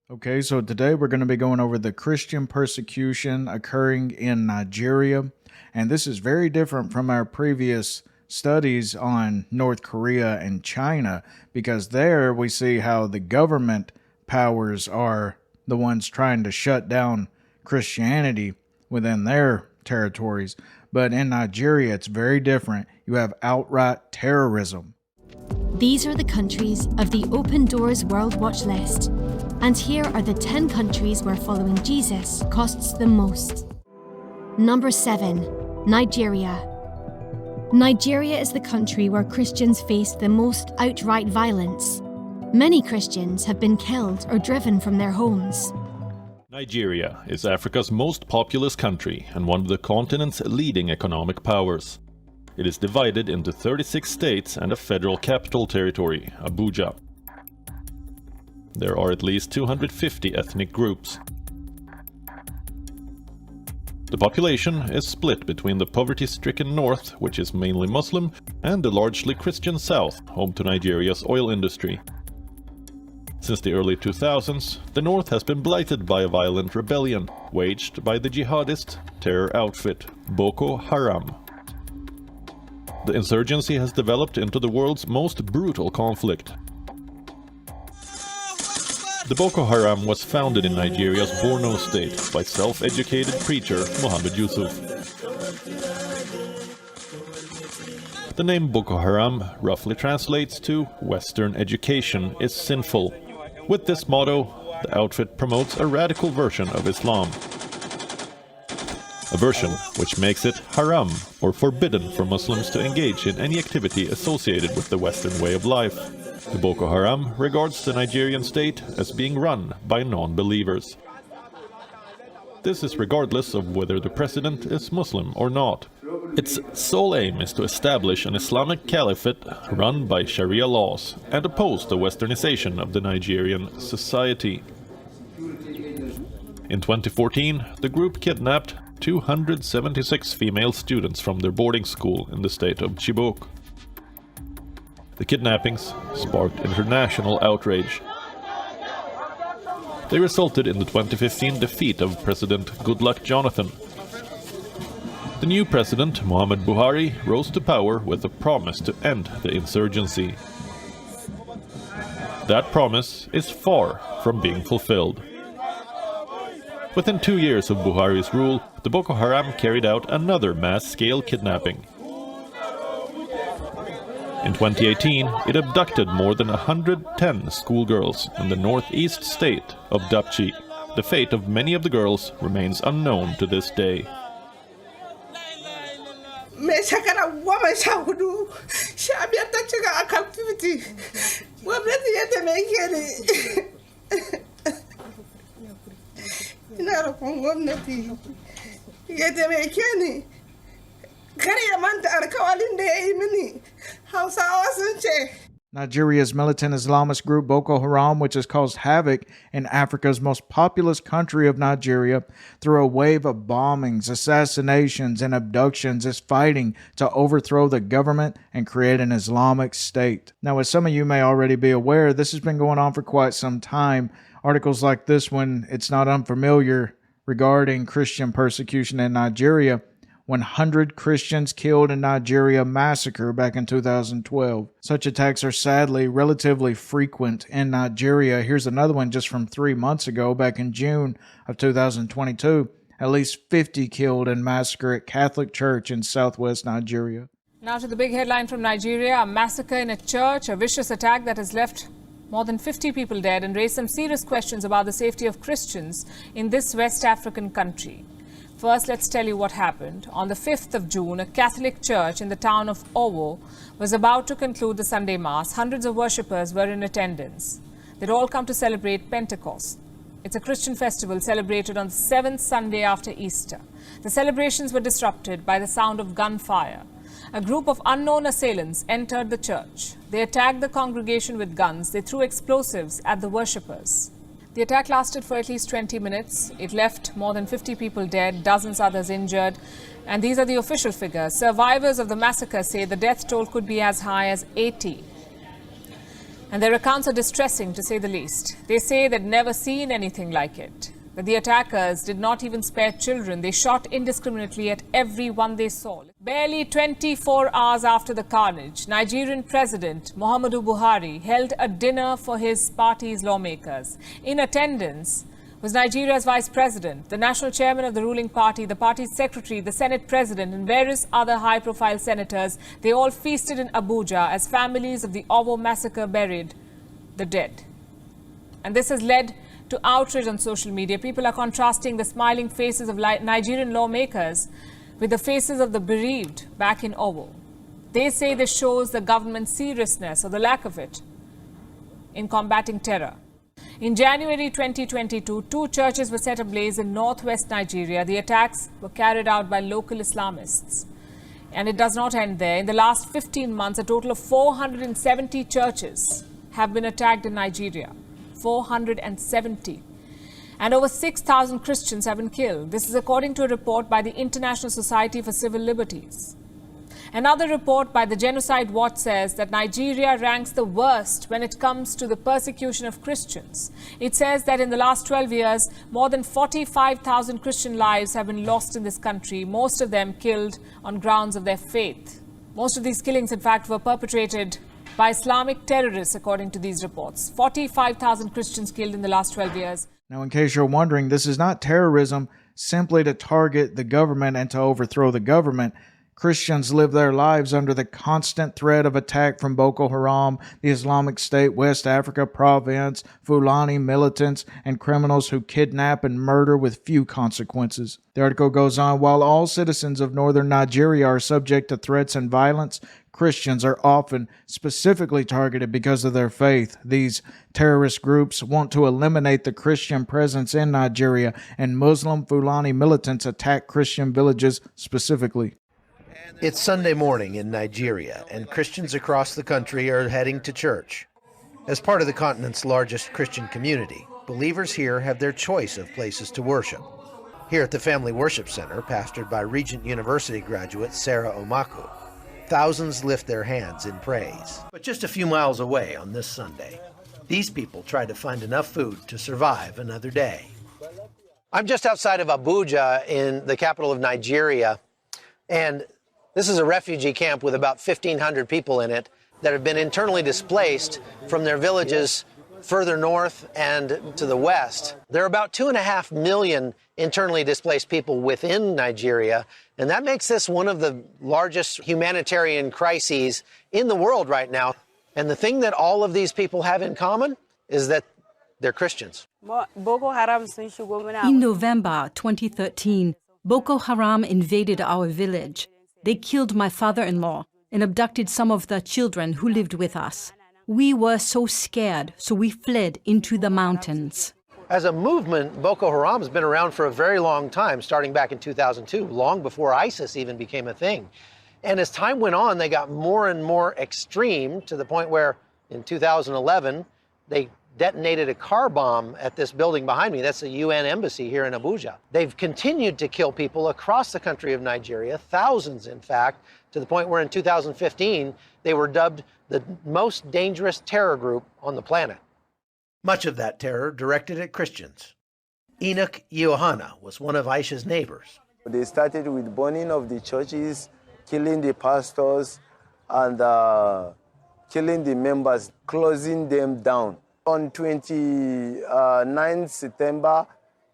Okay, so today we're going to be going over the Christian persecution occurring in Nigeria. And this is very different from our previous studies on North Korea and China, because there we see how the government powers are the ones trying to shut down Christianity within their territories. But in Nigeria, it's very different. You have outright terrorism. These are the countries of the Open Doors World Watch list. And here are the 10 countries where following Jesus costs the most. Number 7, Nigeria. Nigeria is the country where Christians face the most outright violence. Many Christians have been killed or driven from their homes. Nigeria is Africa's most populous country and one of the continent's leading economic powers. It is divided into 36 states and a federal capital territory, Abuja. There are at least 250 ethnic groups. The population is split between the poverty-stricken north, which is mainly Muslim, and the largely Christian south, home to Nigeria's oil industry. Since the early 2000s, the north has been blighted by a violent rebellion waged by the jihadist terror outfit Boko Haram. The insurgency has developed into the world's most brutal conflict. The Boko Haram was founded in Nigeria's Borno state by self-educated preacher Muhammad Yusuf. The name Boko Haram roughly translates to "Western education is sinful." With this motto, the outfit promotes a radical version of Islam. A version which makes it haram, or forbidden for Muslims to engage in any activity associated with the Western way of life. The Boko Haram regards the Nigerian state as being run by non-believers. This is regardless of whether the president is Muslim or not. Its sole aim is to establish an Islamic caliphate run by Sharia laws and oppose the westernization of the Nigerian society. In 2014, the group kidnapped 276 female students from their boarding school in the state of Chibok. The kidnappings sparked international outrage. They resulted in the 2015 defeat of President Goodluck Jonathan. The new president, Muhammad Buhari, rose to power with a promise to end the insurgency. That promise is far from being fulfilled. Within 2 years of Buhari's rule, the Boko Haram carried out another mass-scale kidnapping. In 2018, it abducted more than 110 schoolgirls in the northeast state of Dapchi. The fate of many of the girls remains unknown to this day. Nigeria's militant Islamist group Boko Haram, which has caused havoc in Africa's most populous country of Nigeria through a wave of bombings, assassinations, and abductions, is fighting to overthrow the government and create an Islamic state. Now, as some of you may already be aware, this has been going on for quite some time. Articles like this one, it's not unfamiliar regarding Christian persecution in Nigeria. 100 Christians killed in Nigeria massacre back in 2012. Such attacks are sadly relatively frequent in Nigeria. Here's another one just from 3 months ago, back in June of 2022. At least 50 killed in massacre at Catholic Church in southwest Nigeria. Now to the big headline from Nigeria, a massacre in a church, a vicious attack that has left more than 50 people dead and raised some serious questions about the safety of Christians in this West African country. First, let's tell you what happened. On the 5th of June, a Catholic church in the town of Owo was about to conclude the Sunday Mass. Hundreds of worshippers were in attendance. They'd all come to celebrate Pentecost. It's a Christian festival celebrated on the 7th Sunday after Easter. The celebrations were disrupted by the sound of gunfire. A group of unknown assailants entered the church. They attacked the congregation with guns. They threw explosives at the worshippers. The attack lasted for at least 20 minutes. It left more than 50 people dead, dozens others injured. And these are the official figures. Survivors of the massacre say the death toll could be as high as 80. And their accounts are distressing, to say the least. They say they'd never seen anything like it. That the attackers did not even spare children. They shot indiscriminately at everyone they saw. Barely 24 hours after the carnage, Nigerian President Muhammadu Buhari held a dinner for his party's lawmakers. In attendance was Nigeria's Vice President, the National Chairman of the ruling party, the party's Secretary, the Senate President, and various other high-profile senators. They all feasted in Abuja as families of the Owo massacre buried the dead. And this has led to outrage on social media. People are contrasting the smiling faces of Nigerian lawmakers with the faces of the bereaved back in Owo. They say this shows the government's seriousness, or the lack of it, in combating terror. In January 2022, 2 churches were set ablaze in northwest Nigeria. The attacks were carried out by local Islamists. And it does not end there. In the last 15 months, a total of 470 churches have been attacked in Nigeria. 470. And over 6,000 Christians have been killed. This is according to a report by the International Society for Civil Liberties. Another report by the Genocide Watch says that Nigeria ranks the worst when it comes to the persecution of Christians. It says that in the last 12 years, more than 45,000 Christian lives have been lost in this country, most of them killed on grounds of their faith. Most of these killings, in fact, were perpetrated by Islamic terrorists, according to these reports. 45,000 Christians killed in the last 12 years. Now, in case you're wondering, this is not terrorism simply to target the government and to overthrow the government. Christians live their lives under the constant threat of attack from Boko Haram, the Islamic State, West Africa province, Fulani militants, and criminals who kidnap and murder with few consequences. The article goes on, while all citizens of northern Nigeria are subject to threats and violence, Christians are often specifically targeted because of their faith. These terrorist groups want to eliminate the Christian presence in Nigeria, and Muslim Fulani militants attack Christian villages specifically. It's Sunday morning in Nigeria, and Christians across the country are heading to church. As part of the continent's largest Christian community, believers here have their choice of places to worship. Here at the Family Worship Center, pastored by Regent University graduate Sarah Omaku, thousands lift their hands in praise. But just a few miles away on this Sunday, these people try to find enough food to survive another day. I'm just outside of Abuja in the capital of Nigeria, and this is a refugee camp with about 1,500 people in it that have been internally displaced from their villages further north and to the west. There are about 2.5 million internally displaced people within Nigeria, and that makes this one of the largest humanitarian crises in the world right now. And the thing that all of these people have in common is that they're Christians. In November 2013, Boko Haram invaded our village. They killed my father-in-law and abducted some of the children who lived with us. We were so scared, so we fled into the mountains. As a movement, Boko Haram has been around for a very long time, starting back in 2002, long before ISIS even became a thing. And as time went on, they got more and more extreme to the point where in 2011, they detonated a car bomb at this building behind me. That's the UN embassy here in Abuja. They've continued to kill people across the country of Nigeria, thousands in fact, to the point where in 2015, they were dubbed the most dangerous terror group on the planet. Much of that terror directed at Christians. Enoch Iohana was one of Aisha's neighbors. They started with burning of the churches, killing the pastors, and killing the members, closing them down. On 29 September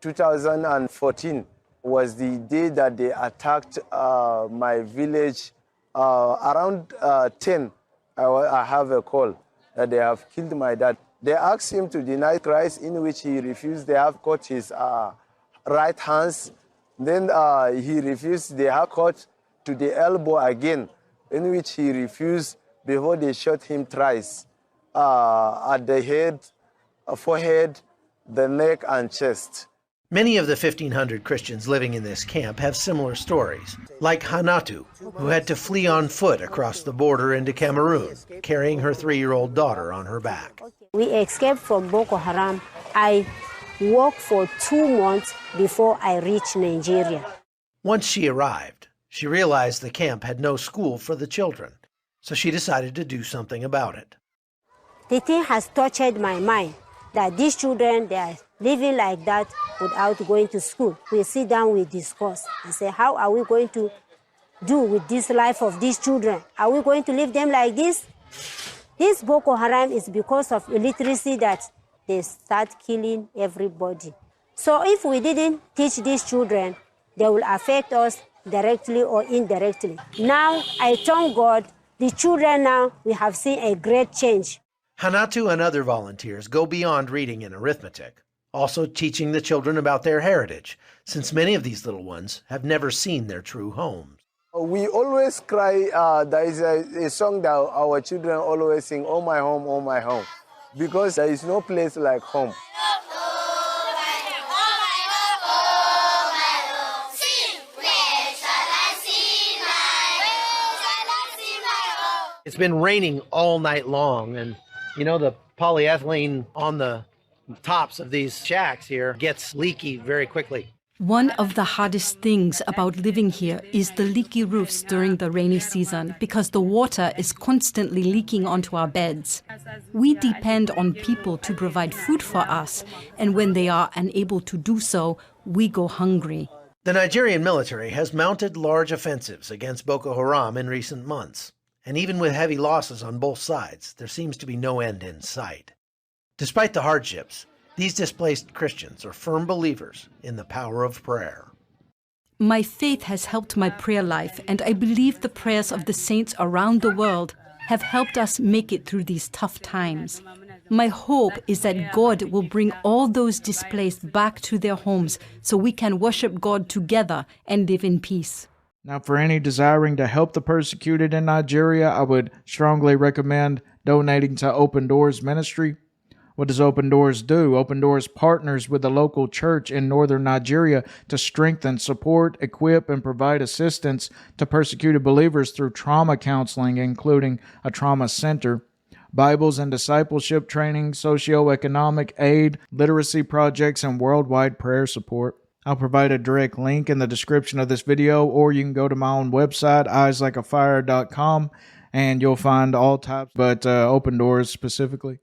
2014 was the day that they attacked my village. Around 10, I have a call that they have killed my dad. They asked him to deny Christ, in which he refused. They have cut his right hands. Then he refused. They have cut to the elbow again, in which he refused before they shot him thrice. At the head, forehead, the neck, and chest. Many of the 1,500 Christians living in this camp have similar stories, like Hanatu, who had to flee on foot across the border into Cameroon, carrying her 3-year-old daughter on her back. We escaped from Boko Haram. I walked for 2 months before I reached Nigeria. Once she arrived, she realized the camp had no school for the children, so she decided to do something about it. The thing has touched my mind that these children, they are living like that without going to school. We sit down, we discuss and say, how are we going to do with this life of these children? Are we going to leave them like this? This Boko Haram is because of illiteracy that they start killing everybody. So if we didn't teach these children, they will affect us directly or indirectly. Now, I thank God, the children now, we have seen a great change. Hanatu and other volunteers go beyond reading and arithmetic, also teaching the children about their heritage, since many of these little ones have never seen their true homes. We always cry. There is a song that our children always sing, "Oh my home," because there is no place like home. It's been raining all night long, and you know, the polyethylene on the tops of these shacks here gets leaky very quickly. One of the hardest things about living here is the leaky roofs during the rainy season because the water is constantly leaking onto our beds. We depend on people to provide food for us, and when they are unable to do so, we go hungry. The Nigerian military has mounted large offensives against Boko Haram in recent months, and even with heavy losses on both sides, there seems to be no end in sight. Despite the hardships, these displaced Christians are firm believers in the power of prayer. My faith has helped my prayer life, and I believe the prayers of the saints around the world have helped us make it through these tough times. My hope is that God will bring all those displaced back to their homes so we can worship God together and live in peace. Now, for any desiring to help the persecuted in Nigeria, I would strongly recommend donating to Open Doors Ministry. What does Open Doors do? Open Doors partners with the local church in northern Nigeria to strengthen, support, equip, and provide assistance to persecuted believers through trauma counseling, including a trauma center, Bibles and discipleship training, socioeconomic aid, literacy projects, and worldwide prayer support. I'll provide a direct link in the description of this video, or you can go to my own website, eyeslikeafire.com, and you'll find all types, but Open Doors specifically.